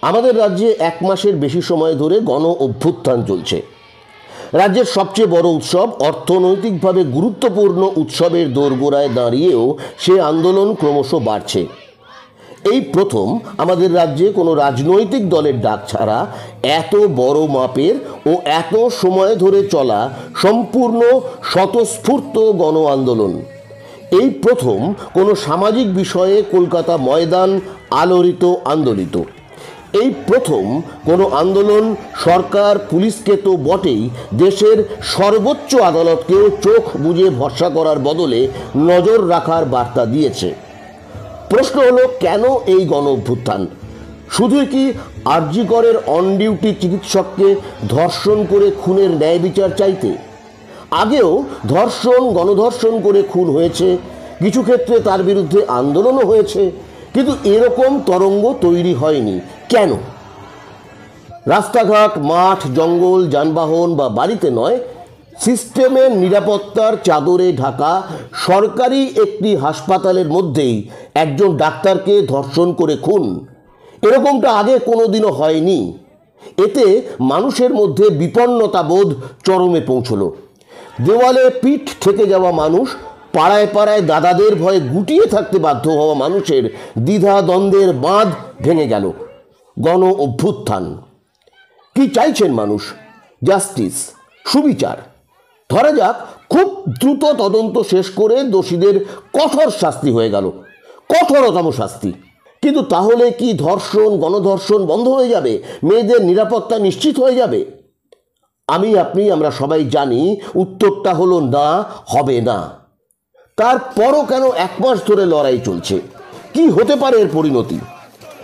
আমাদের রাজ্যে এক মাসের বেশি সময় ধরে গণ অভ্যুত্থান চলছে। রাজ্যের সবচেয়ে বড় উৎসব, অর্থনৈতিকভাবে গুরুত্বপূর্ণ উৎসবের দোরগোড়ায় দাঁড়িয়েও সে আন্দোলন ক্রমশ বাড়ছে। এই প্রথম আমাদের রাজ্যে কোনো রাজনৈতিক দলের ডাক ছাড়া এত বড় মাপের ও এত সময় ধরে চলা সম্পূর্ণ স্বতঃস্ফূর্ত গণ আন্দোলন। এই প্রথম কোনো সামাজিক বিষয়ে কলকাতা ময়দান আলোড়িত আন্দোলিত। এই প্রথম কোনো আন্দোলন সরকার পুলিশকে তো বটেই, দেশের সর্বোচ্চ আদালতকেও চোখ বুজে ভরসা করার বদলে নজর রাখার বার্তা দিয়েছে। প্রশ্ন হলো, কেন এই গণ অভ্যুত্থান? শুধুই কি আরজি করের অন ডিউটি চিকিৎসককে ধর্ষণ করে খুনের ন্যায় বিচার চাইতে? আগেও ধর্ষণ গণধর্ষণ করে খুন হয়েছে, কিছু ক্ষেত্রে তার বিরুদ্ধে আন্দোলনও হয়েছে, কিন্তু এরকম তরঙ্গ তৈরি হয়নি কেন? রাস্তাঘাট, মাঠ, জঙ্গল, যানবাহন বা বাড়িতে নয়, সিস্টেমের নিরাপত্তার চাদরে ঢাকা সরকারি একটি হাসপাতালের মধ্যেই একজন ডাক্তারকে ধর্ষণ করে খুন, এরকমটা আগে কোনোদিনও হয়নি। এতে মানুষের মধ্যে বিপন্নতা বোধ চরমে পৌঁছল। দেওয়ালে পিঠ ঠেকে যাওয়া মানুষ, পাড়ায় পাড়ায় দাদাদের ভয়ে গুটিয়ে থাকতে বাধ্য হওয়া মানুষের দ্বিধা দ্বন্দ্বের বাঁধ ভেঙে গেল। গণ অভ্যুত্থান। কি চাইছেন মানুষ? জাস্টিস, সুবিচার। ধরা যাক খুব দ্রুত তদন্ত শেষ করে দোষীদের কঠোর শাস্তি হয়ে গেল, কঠোরতম শাস্তি। কিন্তু তাহলে কি ধর্ষণ গণধর্ষণ বন্ধ হয়ে যাবে? মেয়েদের নিরাপত্তা নিশ্চিত হয়ে যাবে? আমরা সবাই জানি উত্তরটা হলো না, হবে না। তারপরও কেন এক মাস ধরে লড়াই চলছে? কি হতে পারে এর পরিণতি?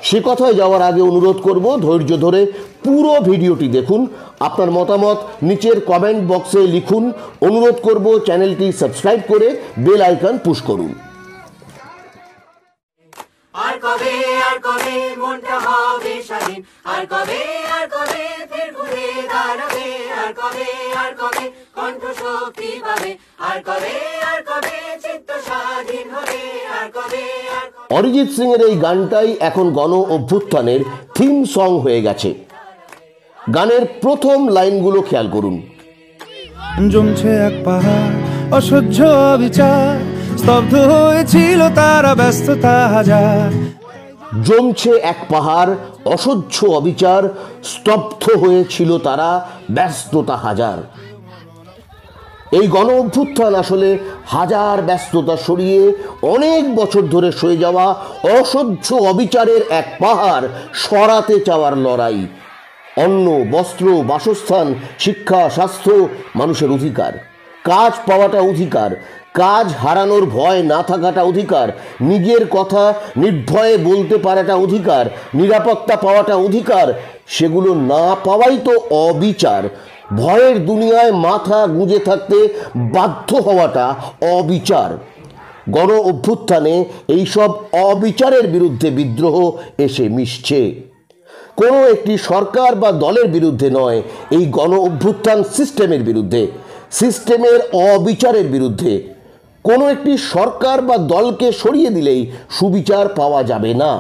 সে কথায় যাওয়ার আগে অনুরোধ করব, ধৈর্য ধরে পুরো ভিডিওটি দেখুন। আপনার মতামত নিচের কমেন্ট বক্সে লিখুন। অনুরোধ করব চ্যানেলটি সাবস্ক্রাইব করে বেল আইকন পুশ করুন। আর কবে মনটা হবে স্বাধীন, আর কবে ফের ঘুরে দাঁড়াবে, আর কবে কণ্ঠ শক্তি পাবে, আর কবে চিত্ত স্বাধীন হবে, আর কবে। অরিজিৎ সিং এর এই গানটাই এখন গণ অভ্যুত্থানের থিম সং হয়ে গেছে। গানের প্রথম লাইনগুলো খেয়াল করুন। জমছে এক পাহাড় অসহ্য বিচার, স্তব্ধ হয়েছিল তারা ব্যস্ততা হাজার। জমছে এক পাহাড় অসহ্য অবিচার, স্তব্ধ হয়েছিল তারা ব্যস্ততা হাজার। এই গণ অভ্যুত্থান আসলে হাজার ব্যস্ততা সরিয়ে অনেক বছর ধরে সয়ে যাওয়া অসহ্য অবিচারের এক পাহাড় সরাতে চাওয়ার লড়াই। অন্ন, বস্ত্র, বাসস্থান, শিক্ষা, স্বাস্থ্য মানুষের অধিকার। কাজ পাওয়াটা অধিকার, কাজ হারানোর ভয় না থাকাটা অধিকার, নিজের কথা নির্ভয়ে বলতে পারাটা অধিকার, নিরাপত্তা পাওয়াটা অধিকার। সেগুলো না পাওয়াই তো অবিচার। ভয়ের দুনিয়ায় মাথা গুঁজে থাকতে বাধ্য হওয়াটা অবিচার। গণ অভ্যুত্থানে এইসব অবিচারের বিরুদ্ধে বিদ্রোহ এসে মিশছে। কোনো একটি সরকার বা দলের বিরুদ্ধে নয়, এই গণ অভ্যুত্থান সিস্টেমের বিরুদ্ধে, সিস্টেমের অবিচারের বিরুদ্ধে। কোনো একটি সরকার বা দলকে সরিয়ে দিলেই সুবিচার পাওয়া যাবে না।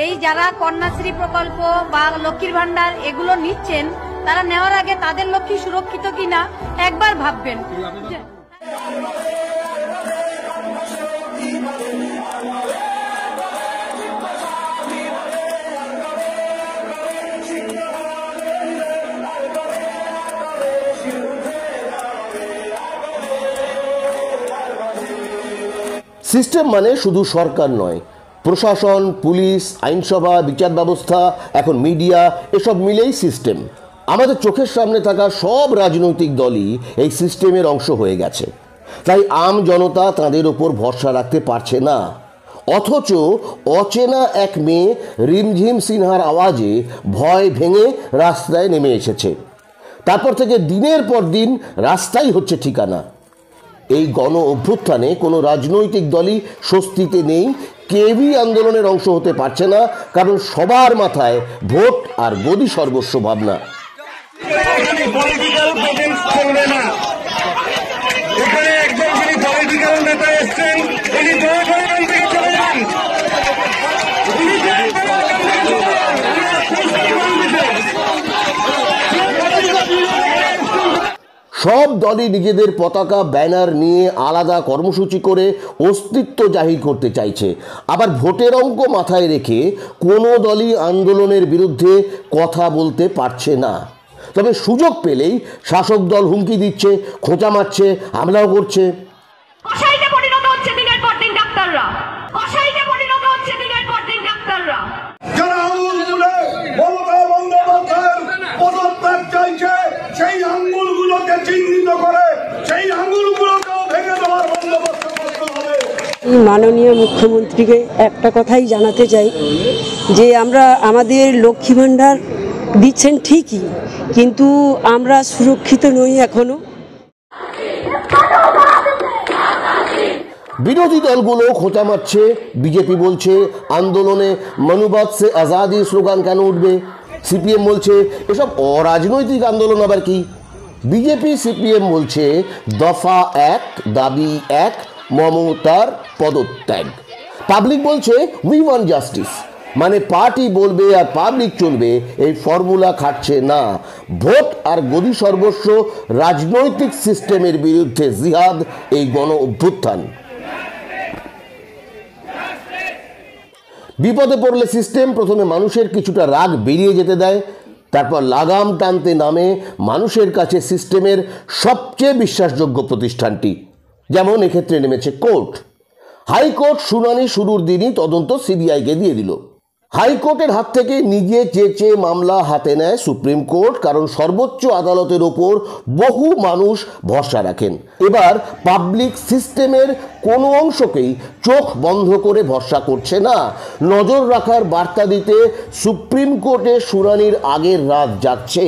এই যারা কন্যাশ্রী প্রকল্প বা লক্ষ্মীর ভান্ডার এগুলো নিচ্ছেন, তারা নেওয়ার আগে তাদের লক্ষ্মী সুরক্ষিত কিনা একবার ভাববেন। সিস্টেম মানে শুধু সরকার নয়, প্রশাসন, পুলিশ, আইনসভা, বিচার ব্যবস্থা, এখন মিডিয়া, এসব মিলেই সিস্টেম। আমাদের চোখের সামনে থাকা সব রাজনৈতিক দলই এই সিস্টেমের অংশ হয়ে গেছে। তাই আম জনতা তাদের ওপর ভরসা রাখতে পারছে না। অথচ অচেনা এক মেয়ে রিমঝিম সিনহার আওয়াজে ভয় ভেঙে রাস্তায় নেমে এসেছে। তারপর থেকে দিনের পর দিন রাস্তাই হচ্ছে ঠিকানা। এই গণ অভ্যুত্থানে কোনো রাজনৈতিক দলই স্বস্তিতে নেই, কেউই আন্দোলনের অংশ হতে পারছে না, কারণ সবার মাথায় ভোট আর গদি সর্বস্ব ভাবনা। সব দলই নিজেদের পতাকা ব্যানার নিয়ে আলাদা কর্মসূচি করে অস্তিত্ব জাহির করতে চাইছে। আবার ভোটের অঙ্ক মাথায় রেখে কোনো দলই আন্দোলনের বিরুদ্ধে কথা বলতে পারছে না। তবে সুযোগ পেলেই শাসক দল হুমকি দিচ্ছে, খোঁচা মারছে, হামলাও করছে। কসাইতে পরিণত হচ্ছে দিনের পর দিন ডাক্তাররা, কসাইতে পরিণত হচ্ছে দিনের পর দিন ডাক্তাররা। যারা আঙুল তুলে মমতা বন্দ্যোপাধ্যায়ের পদত্যাগ চাইছে, সেই আঙুলগুলোকে চিহ্নিত করে সেই আঙুলগুলোকেও ভেঙে দেওয়ার বন্দোবস্ত করতে হবে। মাননীয় মুখ্যমন্ত্রীকে একটা কথাই জানাতে চাই যে আমরা আমাদের লক্ষ্মী ভাণ্ডার দিচ্ছেন ঠিকই, কিন্তু আমরা সুরক্ষিত নই এখনো। বিরোধী দলগুলো খোঁচা মারছে। বিজেপি বলছে আন্দোলনে মনুবাদ সে আজাদি স্লোগান কেন উঠবে। সিপিএম বলছে এসব অরাজনৈতিক আন্দোলন আবার কি। বিজেপি সিপিএম বলছে দফা এক, দাবি এক, মমতার পদত্যাগ। পাবলিক বলছে উই ওয়ান্ট জাস্টিস। মানে পার্টি বলবে আর পাবলিক চলবে, এই ফর্মুলা খাটছে না। ভোট আর গদি সর্বস্ব রাজনৈতিক সিস্টেমের বিরুদ্ধে জিহাদ এই গণ অভ্যুত্থান। বিপদে পড়লে সিস্টেম প্রথমে মানুষের কিছুটা রাগ বেরিয়ে যেতে দেয়, তারপর লাগাম টানতে নামে মানুষের কাছে সিস্টেমের সবচেয়ে বিশ্বাসযোগ্য প্রতিষ্ঠানটি। যেমন এক্ষেত্রে নেমেছে কোর্ট। হাইকোর্ট শুনানি শুরুর দিনই তদন্ত সিবিআইকে দিয়ে দিল। হাইকোর্টের হাত থেকে নিজে চেয়ে মামলা হাতে নেয় সুপ্রিম কোর্ট, কারণ সর্বোচ্চ আদালতের ওপর বহু মানুষ ভরসা রাখেন। এবার পাবলিক সিস্টেমের কোনো অংশকেই চোখ বন্ধ করে ভরসা করছে না। নজর রাখার বার্তা দিতে সুপ্রিম কোর্টে শুনানির আগের রাত যাচ্ছে।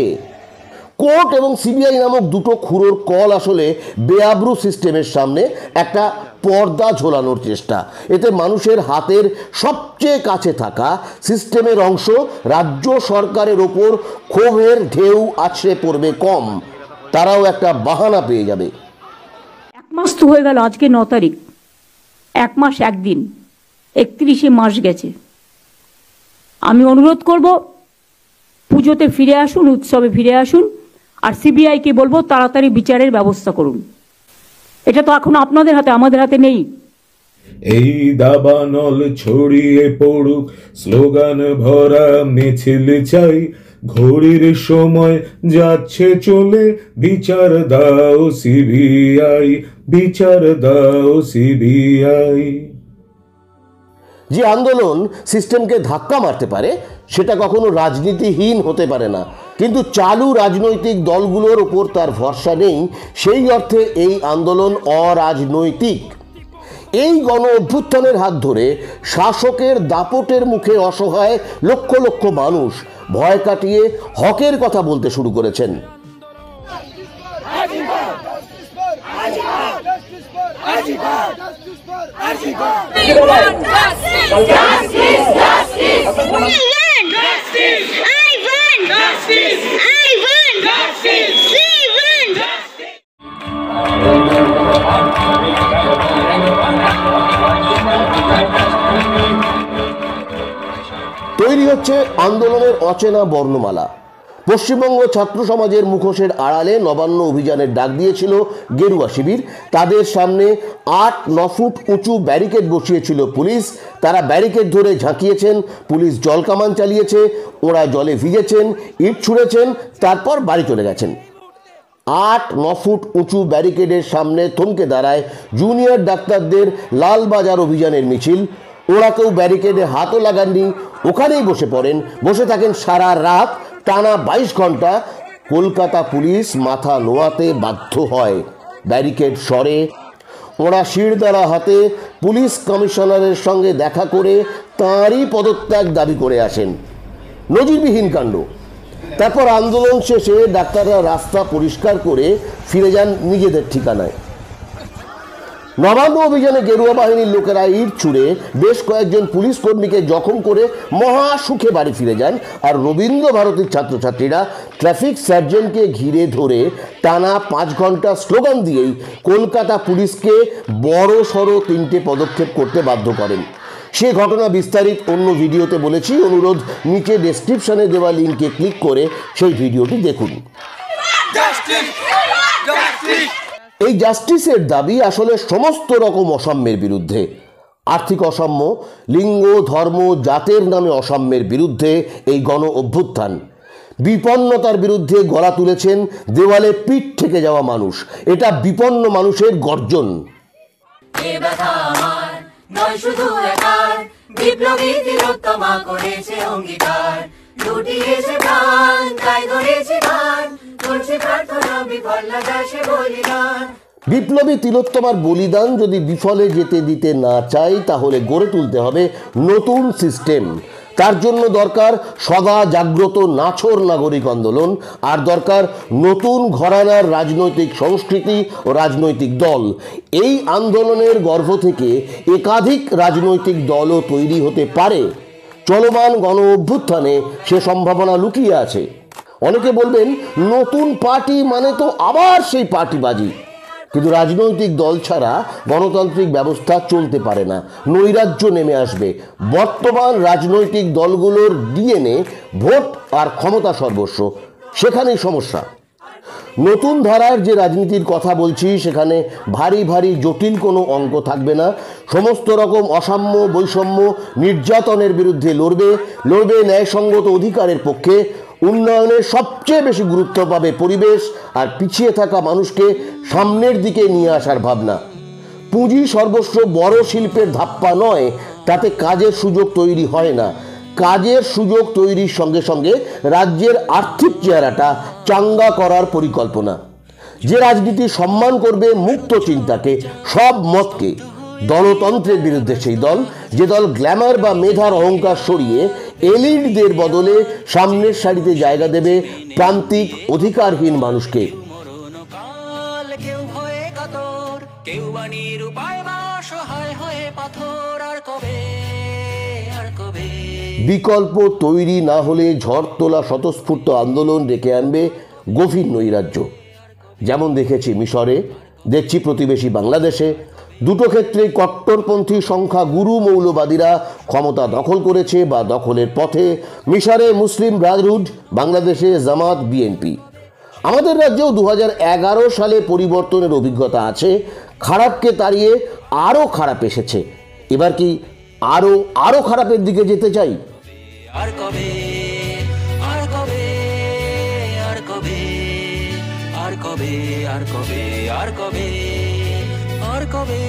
কোর্ট এবং সিবিআই নামক দুটো খুঁড়োর কল আসলে বেআব্রু সিস্টেমের সামনে একটা পর্দা ঝোলানোর চেষ্টা। এতে মানুষের হাতের সবচেয়ে কাছে থাকা সিস্টেমের অংশ রাজ্য সরকারের ওপর ক্ষোভের ঢেউ আছড়ে পড়বে কম। তারাও একটা বাহানা পেয়ে যাবে। এক মাস তো হয়ে গেল, আজকে 9 তারিখ, 1 মাস 1 দিন, 31শে মাস গেছে। আমি অনুরোধ করব পুজোতে ফিরে আসুন, উৎসবে ফিরে আসুন, আর সিবিআইকে বলবো তাড়াতাড়ি বিচারের ব্যবস্থা করুন। এটা তো এখন আপনাদের হাতে, আমাদের হাতে নেই। এই দাবানল ছড়িয়ে পড়ুক, স্লোগান ভরা মিছিল চাই, ঘড়ির সময় যাচ্ছে চলে, বিচার দাও সিবিআই, বিচার দাও সিবিআই। যে আন্দোলন সিস্টেমকে ধাক্কা মারতে পারে সেটা কখনো রাজনীতিহীন হতে পারে না, কিন্তু চালু রাজনৈতিক দলগুলোর ওপর তার ভরসা নেই। সেই অর্থে এই আন্দোলন অরাজনৈতিক। এই গণ অভ্যুত্থানের হাত ধরে শাসকের দাপটের মুখে অসহায় লক্ষ লক্ষ মানুষ ভয় কাটিয়ে হকের কথা বলতে শুরু করেছেন। তৈরি হচ্ছে আন্দোলনের অচেনা বর্ণমালা। পশ্চিমবঙ্গ ছাত্র সমাজের মুখোশের আড়ালে নবান্ন অভিযানের ডাক দিয়েছিল গেরুয়া শিবির। তাদের সামনে 8-9 ফুট উঁচু ব্যারিকেড বসিয়েছিল পুলিশ। তারা ব্যারিকেড ধরে ঝাঁকিয়েছেন, পুলিশ জল কামান চালিয়েছে, ওরা জলে ভিজেছেন, ইট ছুঁড়েছেন, তারপর বাড়ি চলে গেছেন। 8-9 ফুট উঁচু ব্যারিকেডের সামনে থমকে দাঁড়ায় জুনিয়র ডাক্তারদের লালবাজার অভিযানের মিছিল। ওরা কেউ ব্যারিকেডে হাতও লাগাননি, ওখানেই বসে পড়েন, বসে থাকেন সারা রাত, টানা 22 ঘন্টা। কলকাতা পুলিশ মাথা নোয়াতে বাধ্য হয়। ব্যারিকেড সরে, ওরা শিরদাঁড়া হাতে পুলিশ কমিশনারের সঙ্গে দেখা করে তাঁরই পদত্যাগ দাবি করে আসেন। নজিরবিহীন কাণ্ড। তারপর আন্দোলন শেষে ডাক্তাররা রাস্তা পরিষ্কার করে ফিরে যান নিজেদের ঠিকানায়। নবান্ন অভিযানে গেরুয়া বাহিনীর লোকেরা ইট ছুঁড়ে বেশ কয়েকজন পুলিশ কর্মীকে জখম করে মহা সুখে বাড়ি ফিরে যান। আর রবীন্দ্র ভারতীর ছাত্রছাত্রীরা ট্রাফিক সার্জেন্টকে ঘিরে ধরে টানা 5 ঘন্টা স্লোগান দিয়েই কলকাতা পুলিশকে বড় সড়ো 3টে পদক্ষেপ করতে বাধ্য করেন। সে ঘটনা বিস্তারিত অন্য ভিডিওতে বলেছি, অনুরোধ নিচে ডেসক্রিপশনে দেওয়া লিঙ্কে ক্লিক করে সেই ভিডিওটি দেখুন। এই জাস্টিসের দাবি আসলে সমস্ত রকম অসাম্যের বিরুদ্ধে। আর্থিক অসাম্য, লিঙ্গ, ধর্ম, জাতের নামে অসাম্যের বিরুদ্ধে এই গণ অভ্যুত্থান। বিপন্নতার বিরুদ্ধে গলা তুলেছেন দেওয়ালে পিঠ থেকে যাওয়া মানুষ। এটা বিপন্ন মানুষের গর্জন। এ ব্যথা আমার নয় শুধু একার, বিপ্লবী তিলোত্তমা করেছে অঙ্গীকার, লুটিয়েছে প্রাণ তাই ধরেছে গান, করছে প্রার্থনা বিফল না যায় সে বলিদান। বিপ্লবী তিলোত্তমার বলিদান যদি বিফলে যেতে দিতে না চাই, তাহলে গড়ে তুলতে হবে নতুন সিস্টেম। তার জন্য দরকার সদা জাগ্রত নাছোড় নাগরিক আন্দোলন, আর দরকার নতুন ঘরানার রাজনৈতিক সংস্কৃতি ও রাজনৈতিক দল। এই আন্দোলনের গর্ভ থেকে একাধিক রাজনৈতিক দলও তৈরি হতে পারে। চলমান গণ অভ্যুত্থানে সে সম্ভাবনা লুকিয়ে আছে। অনেকে বলবেন, নতুন পার্টি মানে তো আবার সেই পার্টিবাজি। কিন্তু রাজনৈতিক দল ছাড়া গণতান্ত্রিক ব্যবস্থা চলতে পারে না, নৈরাজ্য নেমে আসবে। বর্তমান রাজনৈতিক দলগুলোর ডিএনএ ভোট আর ক্ষমতা সর্বস্ব, সেখানেই সমস্যা। নতুন ধারার যে রাজনীতির কথা বলছি, সেখানে ভারী ভারী জটিল কোনো অঙ্ক থাকবে না। সমস্ত রকম অসাম্য, বৈষম্য, নির্যাতনের বিরুদ্ধে লড়বে ন্যায়সঙ্গত অধিকারের পক্ষে। উন্নয়নের সবচেয়ে বেশি গুরুত্ব পাবে পরিবেশ আর পিছিয়ে থাকা মানুষকে সামনের দিকে নিয়ে আসার ভাবনা। পুঁজি সর্বস্ব বড় শিল্পের ধাপ্পা নয়, তাতে কাজের সুযোগ তৈরি হয় না। কাজের সুযোগ তৈরির সঙ্গে সঙ্গে রাজ্যের আর্থিক চেহারাটা চাঙ্গা করার পরিকল্পনা। যে রাজনীতি সম্মান করবে মুক্ত চিন্তাকে, সব মতকে। দলতন্ত্রের বিরুদ্ধে সেই দল, যে দল গ্ল্যামার বা মেধার অহংকার সরিয়ে এলিটদের বদলে সামনের সারিতে জায়গা দেবে প্রান্তিক অধিকারহীন মানুষকে। বিকল্প তৈরি না হলে ঝড় তোলা স্বতঃস্ফূর্ত আন্দোলন ডেকে আনবে গভীর নৈরাজ্য। যেমন দেখেছি মিশরে, দেখছি প্রতিবেশী বাংলাদেশে। দুটো ক্ষেত্রেই কট্টরপন্থী সংখ্যা গুরু মৌলবাদীরা ক্ষমতা দখল করেছে বা দখলের পথে। মিশরে মুসলিম ব্রাদারহুড, বাংলাদেশে জামাত, বিএনপি। আমাদের রাজ্যেও 2011 সালে পরিবর্তনের অভিজ্ঞতা আছে। খারাপকে তাড়িয়ে আরও খারাপ এসেছে। এবার কি আরো খারাপের দিকে যেতে চাই? আর কবে, আর কবে, আর কবে, আর কবে, আর কবে, আর কবে, আর কবে।